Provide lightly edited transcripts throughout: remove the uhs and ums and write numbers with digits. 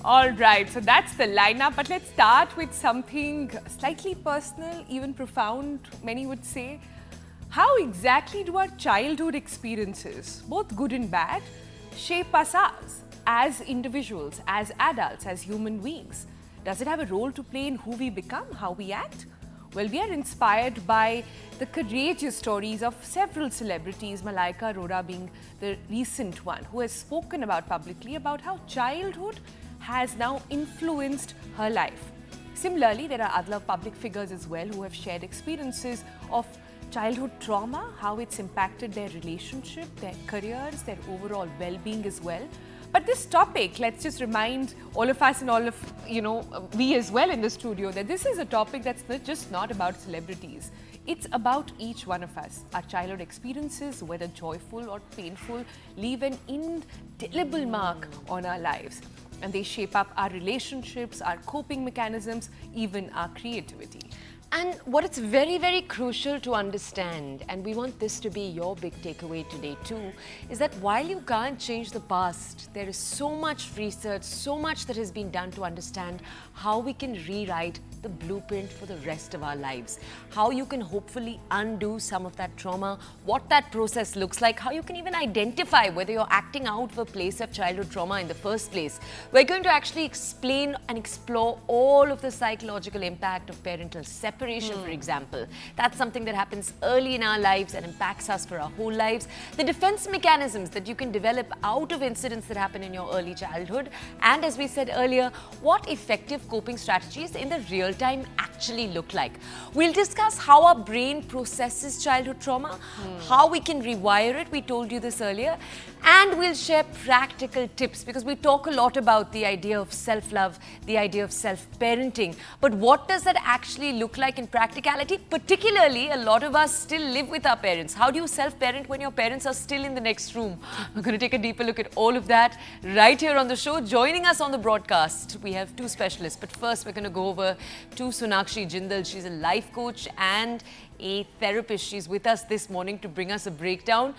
All right, so that's the lineup, but let's start with something slightly personal, even profound, many would say. How exactly do our childhood experiences, both good and bad, shape us as individuals, as adults, as human beings? Does it have a role to play in who we become, how we act? Well, we are inspired by the courageous stories of several celebrities, Malaika Arora being the recent one, who has spoken about publicly about how childhood has now influenced her life. Similarly, there are other public figures as well who have shared experiences of childhood trauma, how it's impacted their relationship, their careers, their overall well-being as well. But this topic, let's just remind all of us and all of, we as well in the studio, that this is a topic that's just not about celebrities. It's about each one of us. Our childhood experiences, whether joyful or painful, leave an indelible mark on our lives. And they shape up our relationships, our coping mechanisms, even our creativity. And what it's very, very crucial to understand, and we want this to be your big takeaway today too, is that while you can't change the past, there is so much research, so much that has been done to understand how we can rewrite the blueprint for the rest of our lives. How you can hopefully undo some of that trauma, what that process looks like, how you can even identify whether you're acting out of a place of childhood trauma in the first place. We're going to actually explain and explore all of the psychological impact of parental separation, for example. That's something that happens early in our lives and impacts us for our whole lives. The defense mechanisms that you can develop out of incidents that happen in your early childhood. And as we said earlier, what effective coping strategies in the real time actually look like. We'll discuss how our brain processes childhood trauma, how we can rewire it, we told you this earlier, and we'll share practical tips because we talk a lot about the idea of self-love, the idea of self-parenting, but what does that actually look like in practicality? Particularly, a lot of us still live with our parents. How do you self-parent when your parents are still in the next room? We're going to take a deeper look at all of that right here on the show. Joining us on the broadcast, we have two specialists, but first we're going to go over to Sonakshi Jindal. She's a life coach and a therapist. She's with us this morning to bring us a breakdown.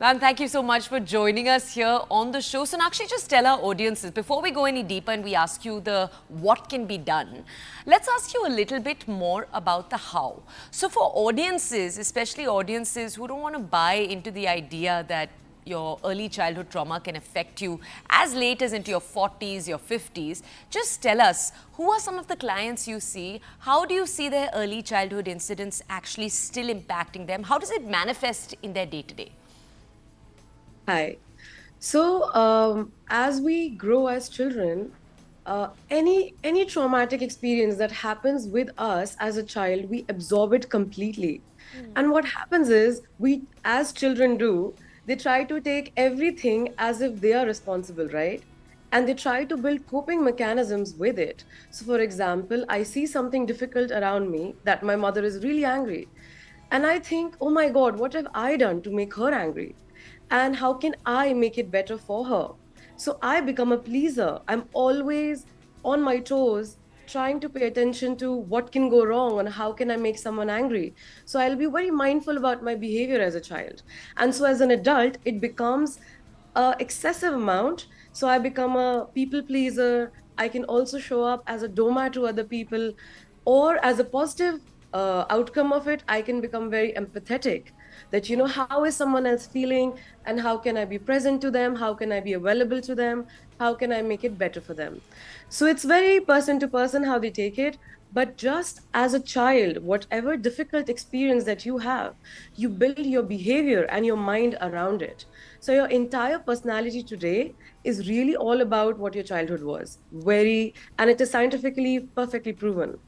Ma'am, thank you so much for joining us here on the show. Sonakshi, just tell our audiences, before we go any deeper and we ask you the what can be done, let's ask you a little bit more about the how. So for audiences, especially audiences who don't want to buy into the idea that your early childhood trauma can affect you as late as into your 40s, your 50s, just tell us, who are some of the clients you see? How do you see their early childhood incidents actually still impacting them? How does it manifest in their day-to-day? Hi. So, as we grow as children, any traumatic experience that happens with us as a child, we absorb it completely. And what happens is, we, as children do, they try to take everything as if they are responsible, right? And they try to build coping mechanisms with it. So, for example, I see something difficult around me that my mother is really angry. And I think, oh my God, what have I done to make her angry? And how can I make it better for her? So I become a pleaser. I'm always on my toes, trying to pay attention to what can go wrong and how can I make someone angry. So I'll be very mindful about my behavior as a child. And so as an adult, it becomes an excessive amount. So I become a people pleaser. I can also show up as a doormat to other people, or as a positive outcome of it, I can become very empathetic. That, how is someone else feeling and how can I be present to them? How can I be available to them? How can I make it better for them? So it's very person to person how they take it. But just as a child, whatever difficult experience that you have, you build your behavior and your mind around it. So your entire personality today is really all about what your childhood was. And it is scientifically perfectly proven.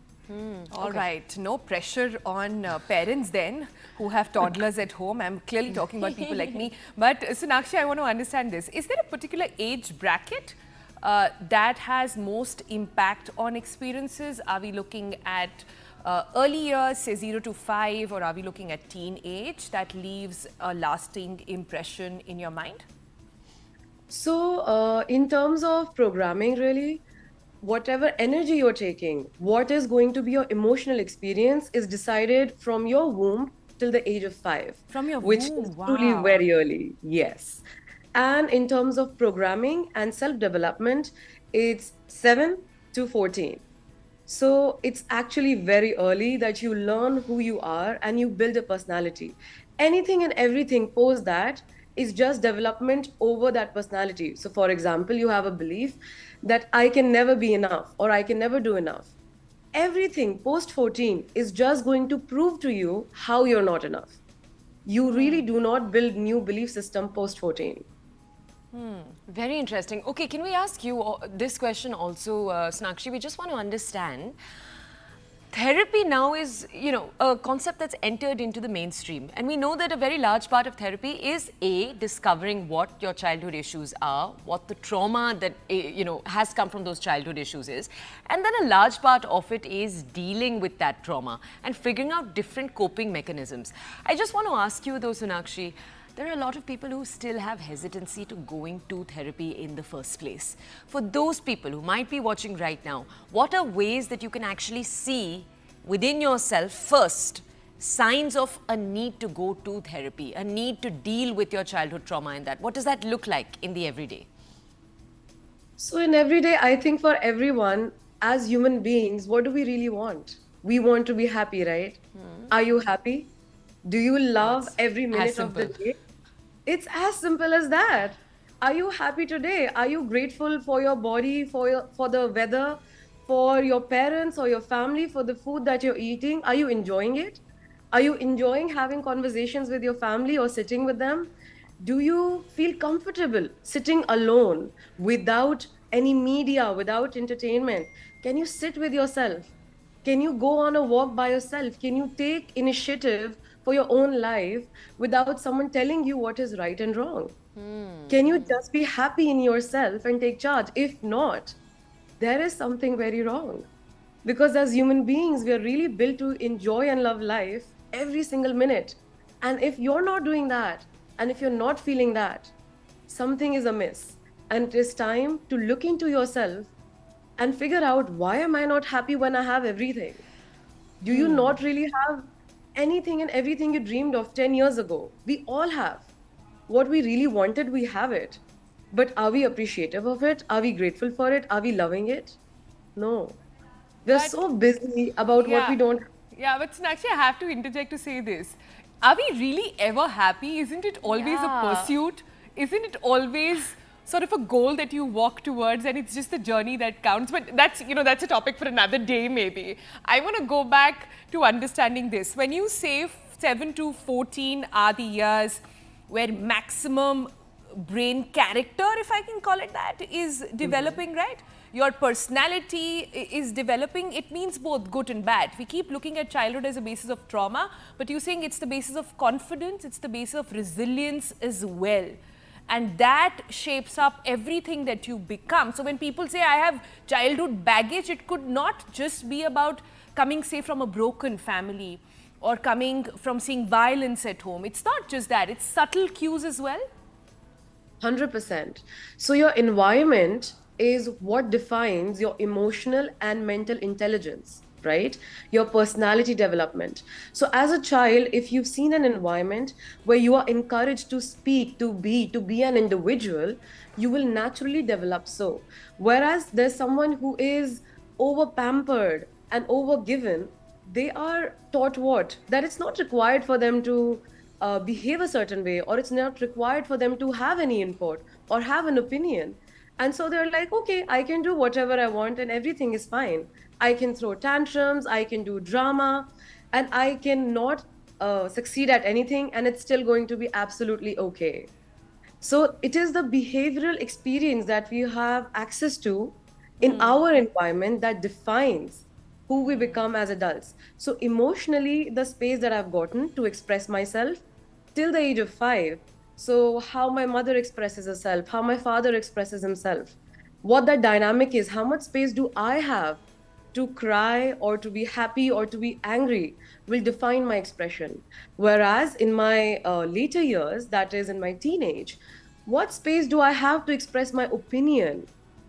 All right, no pressure on parents then who have toddlers at home. I'm clearly talking about people like me. But Sonakshi, I want to understand this. Is there a particular age bracket that has most impact on experiences? Are we looking at early years, say 0 to 5, or are we looking at teen age that leaves a lasting impression in your mind? So in terms of programming, really, whatever energy you're taking, what is going to be your emotional experience is decided from your womb till the age of 5. From your which womb, is wow. truly very early, yes. And in terms of programming and self-development, It's 7 to 14. So it's actually very early that you learn who you are and you build a personality. Anything and everything post that is just development over that personality. So, for example, you have a belief that I can never be enough or I can never do enough. Everything post 14 is just going to prove to you how you're not enough. You really do not build new belief system post 14. Very interesting. Okay, can we ask you this question also, Sonakshi? We just want to understand. Therapy now is, a concept that's entered into the mainstream. And we know that a very large part of therapy is A, discovering what your childhood issues are, what the trauma that, has come from those childhood issues is. And then a large part of it is dealing with that trauma and figuring out different coping mechanisms. I just want to ask you though, Sonakshi, there are a lot of people who still have hesitancy to going to therapy in the first place. For those people who might be watching right now, what are ways that you can actually see within yourself first signs of a need to go to therapy, a need to deal with your childhood trauma and that? What does that look like in the everyday? So, in everyday, I think for everyone, as human beings, what do we really want? We want to be happy, right? Are you happy? Do you love That's every minute as of the simple. day? It's as simple as that. Are you happy today? Are you grateful for your body, for the weather, for your parents or your family, for the food that you're eating? Are you enjoying it? Are you enjoying having conversations with your family or sitting with them? Do you feel comfortable sitting alone without any media, without entertainment? Can you sit with yourself? Can you go on a walk by yourself? Can you take initiative for your own life without someone telling you what is right and wrong? Can you just be happy in yourself and take charge? If not, there is something very wrong. Because as human beings, we are really built to enjoy and love life every single minute. And if you're not doing that, and if you're not feeling that, something is amiss. And it is time to look into yourself and figure out, why am I not happy when I have everything? Do you not really have anything and everything you dreamed of 10 years ago? We all have. What we really wanted, we have it. But are we appreciative of it? Are we grateful for it? Are we loving it? No. We're But so busy about what yeah, we don't. yeah, but Sonakshi, I have to interject to say this. Are we really ever happy? Isn't it always a Yeah. pursuit? Isn't it always sort of a goal that you walk towards and it's just the journey that counts? But that's a topic for another day maybe. I want to go back to understanding this. When you say 7 to 14 are the years where maximum brain character, if I can call it that, is developing, right? Your personality is developing. It means both good and bad. We keep looking at childhood as a basis of trauma, but you're saying it's the basis of confidence, it's the basis of resilience as well. And that shapes up everything that you become. So when people say, I have childhood baggage, it could not just be about coming, say, from a broken family or coming from seeing violence at home. It's not just that, it's subtle cues as well. 100%. So your environment is what defines your emotional and mental intelligence, right? Your personality development. So as a child, if you've seen an environment where you are encouraged to speak, to be an individual, you will naturally develop so. Whereas there's someone who is over pampered and over given, they are taught what? That it's not required for them to behave a certain way, or it's not required for them to have any input or have an opinion. And so they're like, okay, I can do whatever I want and everything is fine. I can throw tantrums, I can do drama, and I cannot succeed at anything, and it's still going to be absolutely okay. So it is the behavioral experience that we have access to in our environment that defines who we become as adults. So emotionally, the space that I've gotten to express myself till the age of 5. So how my mother expresses herself, how my father expresses himself, what that dynamic is, how much space do I have to cry or to be happy or to be angry will define my expression. Whereas in my later years, that is in my teenage, what space do I have to express my opinion?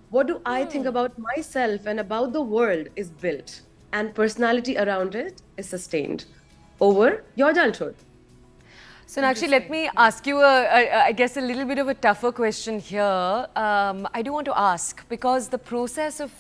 What do I think about myself and about the world is built, and personality around it is sustained over your adulthood. Sonakshi, let me ask you, I guess, a little bit of a tougher question here. I do want to ask, because the process of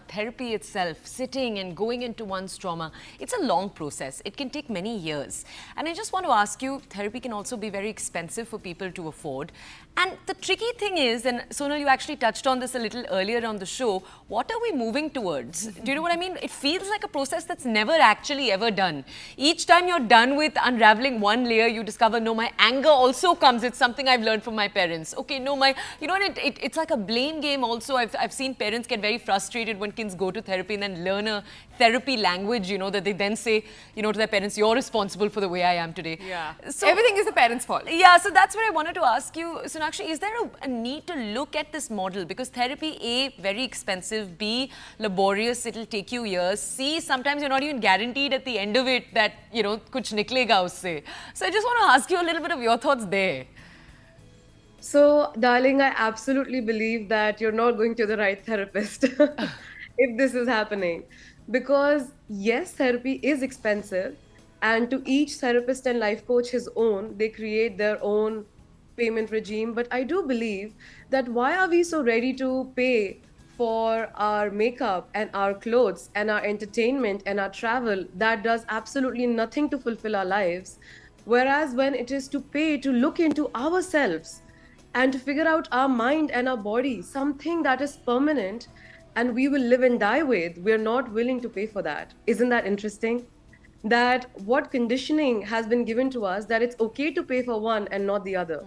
therapy itself, sitting and going into one's trauma, it's a long process. It can take many years. And I just want to ask you, therapy can also be very expensive for people to afford. And the tricky thing is, and Sonal, you actually touched on this a little earlier on the show, what are we moving towards? Do you know what I mean? It feels like a process that's never actually ever done. Each time you're done with unraveling one layer, you discover, no, my anger also comes. It's something I've learned from my parents. Okay, no, you know, it's like a blame game also. I've seen parents get very frustrated when kids go to therapy and then learn a therapy language, you know, that they then say, you know, to their parents, you're responsible for the way I am today. Yeah. So Everything is the parents' fault. yeah, so that's what I wanted to ask you, Sonakshi, is there a need to look at this model? Because therapy, A, very expensive, B, laborious, it'll take you years, C, sometimes you're not even guaranteed at the end of it that, you know, kuch niklega usse. So I just want to ask you a little bit of your thoughts there. So, darling, I absolutely believe that you're not going to the right therapist if this is happening. Because, yes, therapy is expensive, and to each therapist and life coach his own, they create their own payment regime. But I do believe that why are we so ready to pay for our makeup and our clothes and our entertainment and our travel that does absolutely nothing to fulfill our lives? Whereas when it is to pay to look into ourselves and to figure out our mind and our body, something that is permanent and we will live and die with, we're not willing to pay for that. Isn't that interesting? That what conditioning has been given to us that it's okay to pay for one and not the other.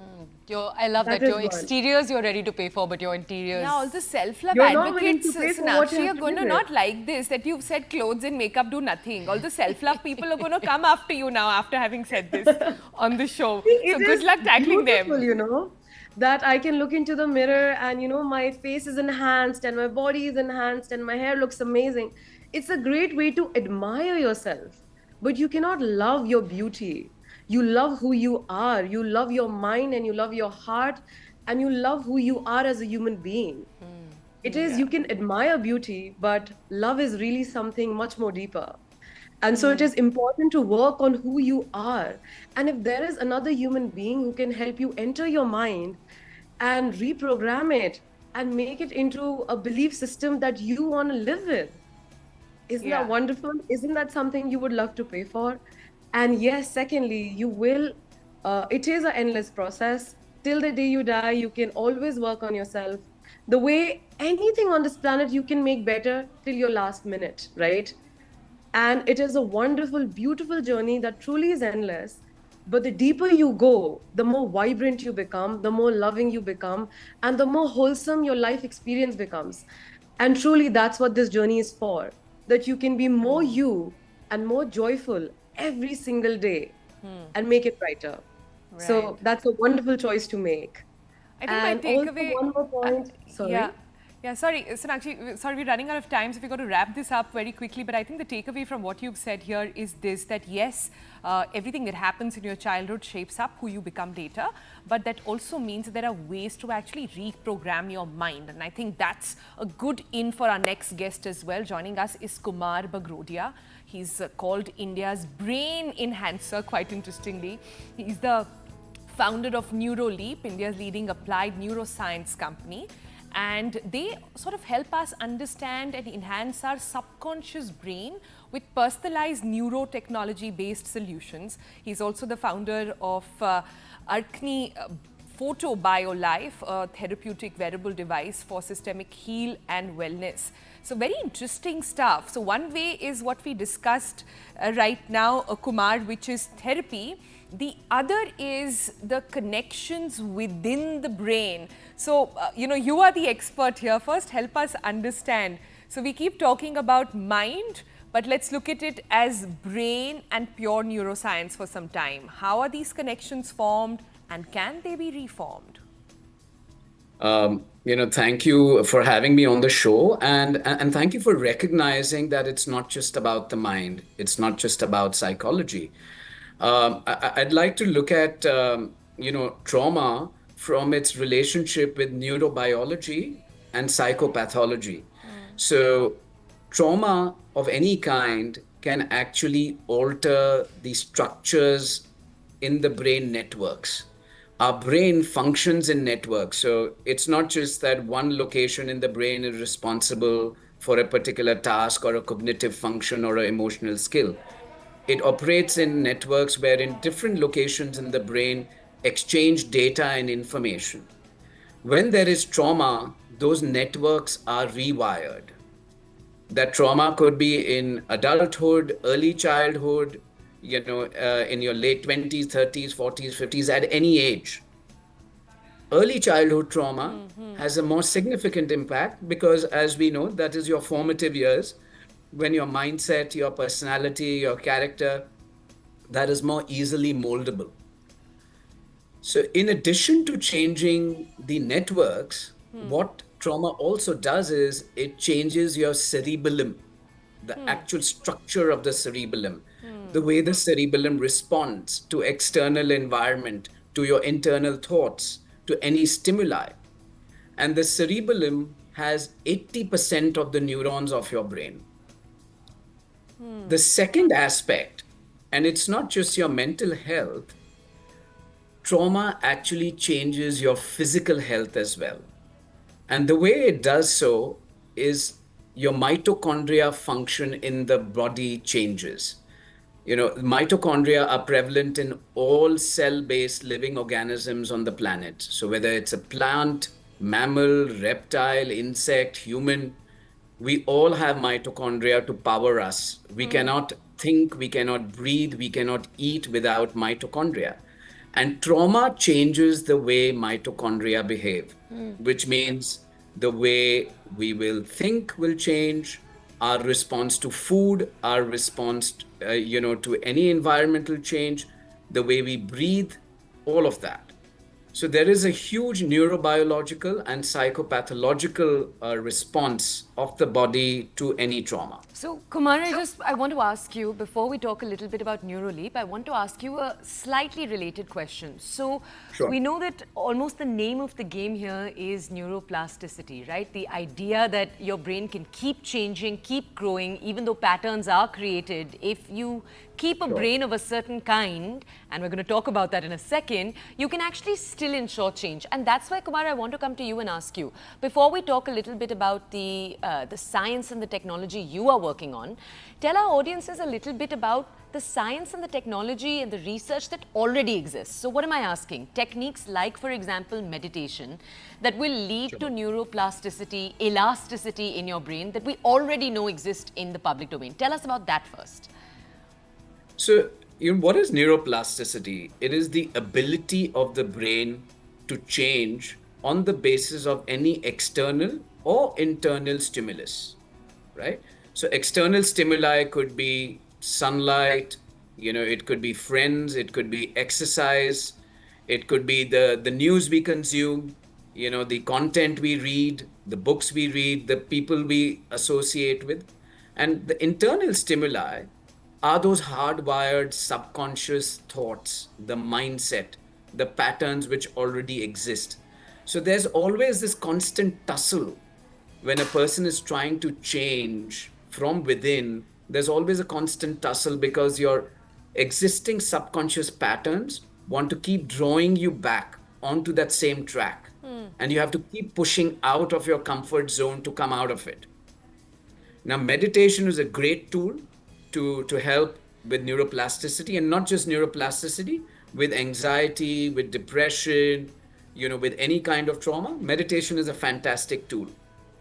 I love That that. is Your one. exteriors you're ready to pay for, but your interiors. Yeah, all the self-love You're not willing advocates, to pay for what you Sonakshi, are have to going to live not with. like this, that you've said clothes and makeup do nothing. All the self-love people are going to come after you now after having said this on the show. So It good is luck tackling beautiful, them. you know, that I can look into the mirror and, you know, my face is enhanced and my body is enhanced and my hair looks amazing. It's a great way to admire yourself, but you cannot love your beauty. You love who you are, you love your mind and you love your heart, and you love who you are as a human being. It is, you can admire beauty, but love is really something much more deeper. And so it is important to work on who you are. And if there is another human being who can help you enter your mind and reprogram it and make it into a belief system that you want to live with, isn't Yeah. that wonderful? Isn't that something you would love to pay for? And yes, secondly, you will, it is an endless process. Till the day you die, you can always work on yourself. The way anything on this planet you can make better till your last minute, right? And it is a wonderful, beautiful journey that truly is endless. But the deeper you go, the more vibrant you become, the more loving you become, and the more wholesome your life experience becomes. And truly, that's what this journey is for, that you can be more you and more joyful every single day and make it brighter. So Right. that's a wonderful choice to make. I think And my also takeaway. one more point. Sorry. Yeah. Yeah, sorry, Sonakshi, sorry, we're running out of time, so we've got to wrap this up very quickly. But I think the takeaway from what you've said here is this, that yes, everything that happens in your childhood shapes up who you become later, but that also means that there are ways to actually reprogram your mind. And I think that's a good in for our next guest as well. Joining us is Kumaar Bargrodia. He's called India's brain enhancer, quite interestingly. He's the founder of Neuroleap, India's leading applied neuroscience company. And they sort of help us understand and enhance our subconscious brain with personalized neurotechnology-based solutions. He's also the founder of Arkni Photo BioLife, a therapeutic wearable device for systemic heal and wellness. So very interesting stuff. So one way is what we discussed right now, Kumar, which is therapy. The other is the connections within the brain. So, you know, you are the expert here. First, help us understand. So we keep talking about mind, but let's look at it as brain and pure neuroscience for some time. How are these connections formed and can they be reformed? Thank you for having me on the show, and thank you for recognizing that it's not just about the mind, it's not just about psychology. I'd like to look at trauma from its relationship with neurobiology and psychopathology. So trauma of any kind can actually alter the structures in the brain networks. Our brain functions in networks. So it's not just that one location in the brain is responsible for a particular task or a cognitive function or an emotional skill. It operates in networks wherein different locations in the brain exchange data and information. When there is trauma, those networks are rewired. That trauma could be in adulthood, early childhood, in your late 20s, 30s, 40s, 50s, at any age. Early childhood trauma has a more significant impact because, as we know, that is your formative years when your mindset, your personality, your character, that is more easily moldable. So, in addition to changing the networks, what trauma also does is it changes your cerebellum, the actual structure of the cerebellum, the way the cerebellum responds to external environment, to your internal thoughts, to any stimuli. And the cerebellum has 80% of the neurons of your brain. The second aspect, and it's not just your mental health, trauma actually changes your physical health as well. And the way it does so is your mitochondria function in the body changes. Mitochondria are prevalent in all cell-based living organisms on the planet. So whether it's a plant, mammal, reptile, insect, human, we all have mitochondria to power us. We cannot think, we cannot breathe, we cannot eat without mitochondria. And trauma changes the way mitochondria behave, which means the way we will think will change, our response to food, our response, to any environmental change, the way we breathe, all of that. So there is a huge neurobiological and psychopathological response of the body to any trauma. So, Kumar, I want to ask you, before we talk a little bit about Neuroleap, I want to ask you a slightly related question. So, Sure. we know that almost the name of the game here is neuroplasticity, right? The idea that your brain can keep changing, keep growing, even though patterns are created. If you keep a brain of a certain kind, and we're going to talk about that in a second, you can actually still ensure change. And that's why, Kumar, I want to come to you and ask you, before we talk a little bit about the science and the technology you are working on, tell our audiences a little bit about the science and the technology and the research that already exists. So what am I asking? Techniques like, for example, meditation that will lead to neuroplasticity, elasticity in your brain that we already know exist in the public domain. Tell us about that first. So, what is neuroplasticity? It is the ability of the brain to change on the basis of any external or internal stimulus, right? So, external stimuli could be sunlight, it could be friends, it could be exercise, it could be the news we consume, the content we read, the books we read, the people we associate with. And the internal stimuli are those hardwired subconscious thoughts, the mindset, the patterns which already exist. So there's always this constant tussle when a person is trying to change from within. There's always a constant tussle because your existing subconscious patterns want to keep drawing you back onto that same track. And you have to keep pushing out of your comfort zone to come out of it. Now, meditation is a great tool to help with neuroplasticity, and not just neuroplasticity, with anxiety, with depression, with any kind of trauma. Meditation is a fantastic tool,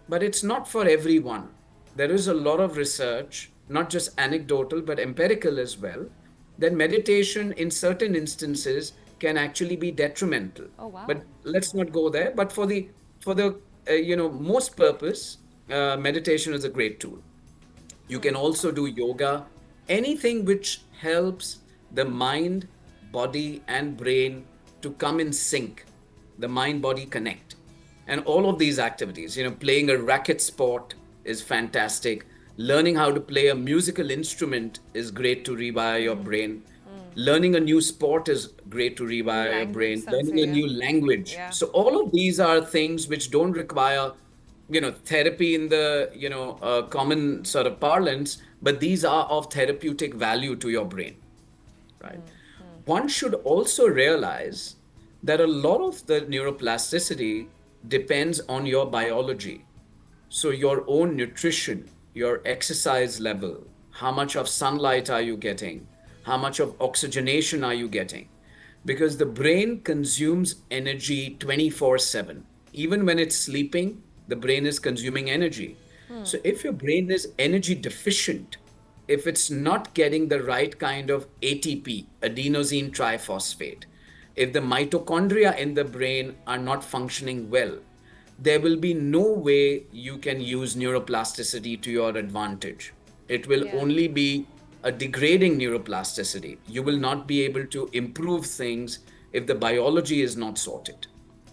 but it's not for everyone. There is a lot of research, not just anecdotal, but empirical as well, that meditation in certain instances can actually be detrimental. Oh, wow. But let's not go there. But for the most purpose, meditation is a great tool. You can also do yoga, anything which helps the mind, body, and brain to come in sync, the mind-body connect. And all of these activities, playing a racket sport is fantastic. Learning how to play a musical instrument is great to rewire your brain. Learning a new sport is great to rewire your brain. Learning a new language. Yeah. So all of these are things which don't require therapy in the, common sort of parlance, but these are of therapeutic value to your brain, right? one should also realize that a lot of the neuroplasticity depends on your biology. So, your own nutrition, your exercise level, how much of sunlight are you getting? How much of oxygenation are you getting? Because the brain consumes energy 24/7. Even when it's sleeping, the brain is consuming energy. So, if your brain is energy deficient, if it's not getting the right kind of ATP, adenosine triphosphate, if the mitochondria in the brain are not functioning well, there will be no way you can use neuroplasticity to your advantage. It will only be a degrading neuroplasticity. You will not be able to improve things if the biology is not sorted.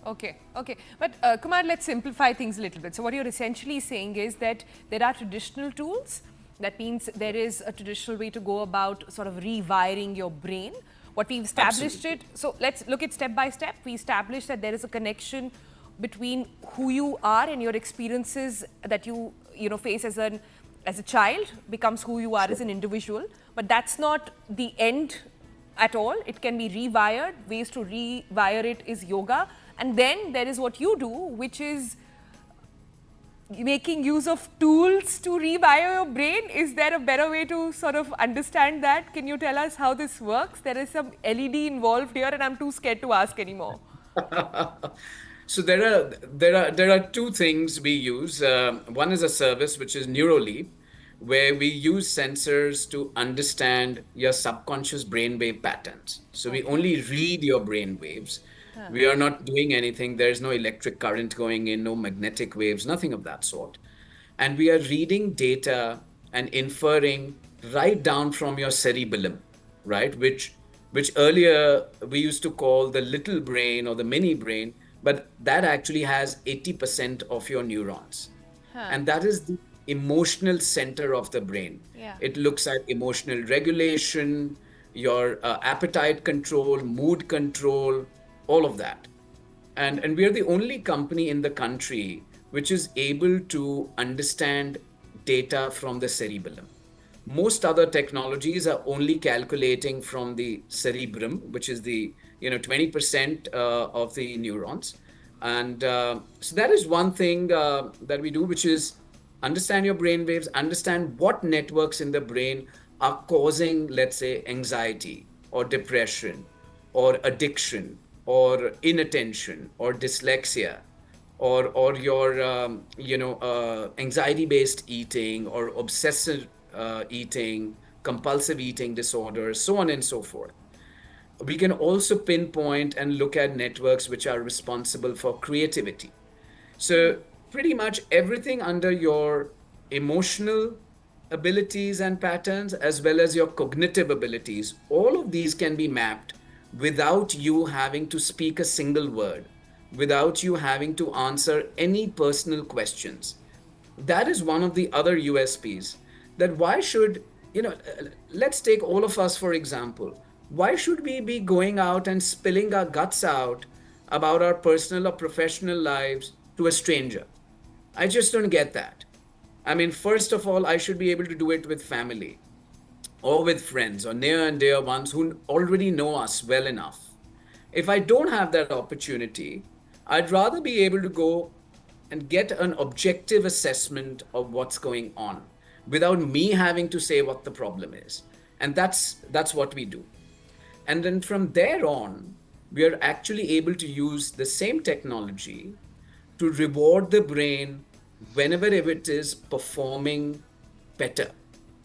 Okay, okay. But Kumar, let's simplify things a little bit. So what you're essentially saying is that there are traditional tools. That means there is a traditional way to go about sort of rewiring your brain. What we've established Absolutely. so let's look at step by step. We established that there is a connection between who you are and your experiences that you face as a child becomes who you are as an individual. But that's not the end at all. It can be rewired. Ways to rewire it is yoga. And then there is what you do, which is making use of tools to rewire your brain. Is there a better way to sort of understand that? Can you tell us how this works? There is some LED involved here and I'm too scared to ask anymore. So there are two things we use. One is a service which is Neuroleap, where we use sensors to understand your subconscious brainwave patterns. So we only read your brain waves. We are not doing anything. There is no electric current going in, no magnetic waves, nothing of that sort. And we are reading data and inferring right down from your cerebellum, right? Which earlier we used to call the little brain or the mini brain, but that actually has 80% of your neurons. And that is the emotional center of the brain. Yeah. It looks at emotional regulation, your appetite control, mood control, all of that. And we are the only company in the country which is able to understand data from the cerebellum. Most other technologies are only calculating from the cerebrum, which is the 20% of the neurons. And so that is one thing that we do, which is understand your brain waves, understand what networks in the brain are causing, let's say, anxiety or depression or addiction or inattention or dyslexia or your anxiety-based eating or obsessive eating, compulsive eating disorders, so on and so forth. We can also pinpoint and look at networks which are responsible for creativity. So pretty much everything under your emotional abilities and patterns, as well as your cognitive abilities, all of these can be mapped without you having to speak a single word, without you having to answer any personal questions. That is one of the other USPs. That why should, let's take all of us, for example. Why should we be going out and spilling our guts out about our personal or professional lives to a stranger? I just don't get that. I mean, first of all, I should be able to do it with family or with friends or near and dear ones who already know us well enough. If I don't have that opportunity, I'd rather be able to go and get an objective assessment of what's going on without me having to say what the problem is. And that's what we do. And then from there on, we are actually able to use the same technology to reward the brain whenever it is performing better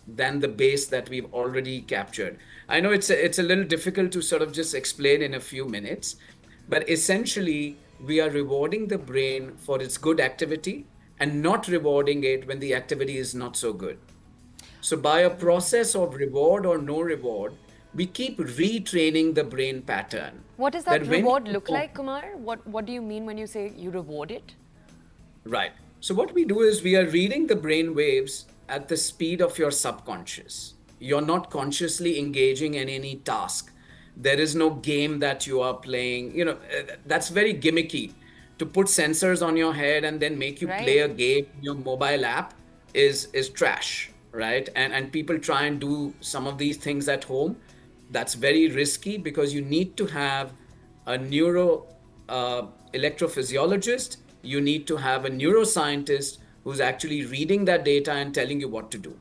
than the base that we've already captured. I know it's a little difficult to sort of just explain in a few minutes, but essentially we are rewarding the brain for its good activity and not rewarding it when the activity is not so good. So by a process of reward or no reward, we keep retraining the brain pattern. What does that when reward you look perform- like, Kumar? What do you mean when you say you reward it? Right. So what we do is we are reading the brain waves at the speed of your subconscious. You're not consciously engaging in any task. There is no game that you are playing. That's very gimmicky. To put sensors on your head and then make you play a game in your mobile app is trash, right? And people try and do some of these things at home. That's very risky because you need to have a neuro electrophysiologist, you need to have a neuroscientist who's actually reading that data and telling you what to do.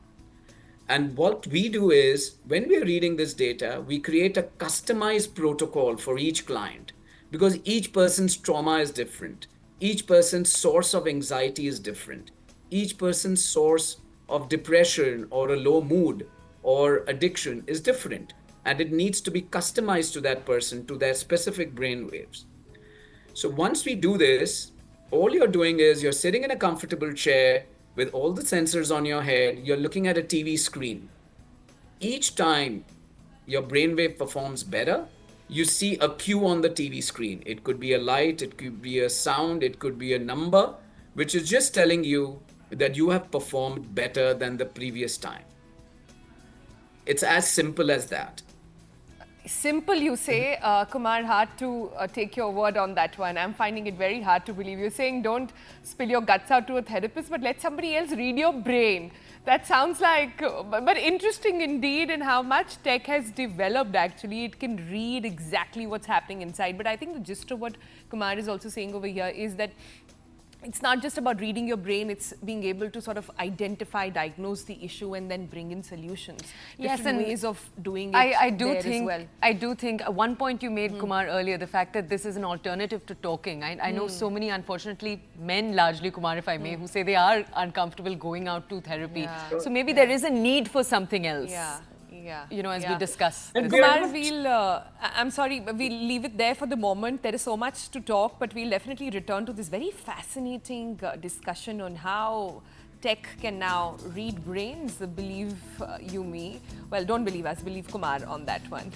And what we do is, when we are reading this data, we create a customized protocol for each client because each person's trauma is different. Each person's source of anxiety is different. Each person's source of depression or a low mood or addiction is different. And it needs to be customized to that person, to their specific brain waves. So once we do this, all you're doing is you're sitting in a comfortable chair with all the sensors on your head, you're looking at a TV screen. Each time your brainwave performs better, you see a cue on the TV screen. It could be a light, it could be a sound, it could be a number, which is just telling you that you have performed better than the previous time. It's as simple as that. Simple, you say, Kumar, hard to take your word on that one. I'm finding it very hard to believe. You're saying don't spill your guts out to a therapist, but let somebody else read your brain. That sounds like, but interesting indeed in how much tech has developed actually. It can read exactly what's happening inside. But I think the gist of what Kumar is also saying over here is that it's not just about reading your brain, it's being able to sort of identify, diagnose the issue and then bring in solutions. Yes, Different and ways of doing it I do there think, as well. I do think one point you made, Kumar, earlier, the fact that this is an alternative to talking. I know so many, unfortunately, men largely, Kumar, if I may, who say they are uncomfortable going out to therapy. Yeah. So maybe there is a need for something else. Yeah. You know, as we discuss. And this. Kumar, I'm sorry, but we'll leave it there for the moment. There is so much to talk, but we'll definitely return to this very fascinating discussion on how tech can now read brains. Believe you me. Well, don't believe us, believe Kumar on that one.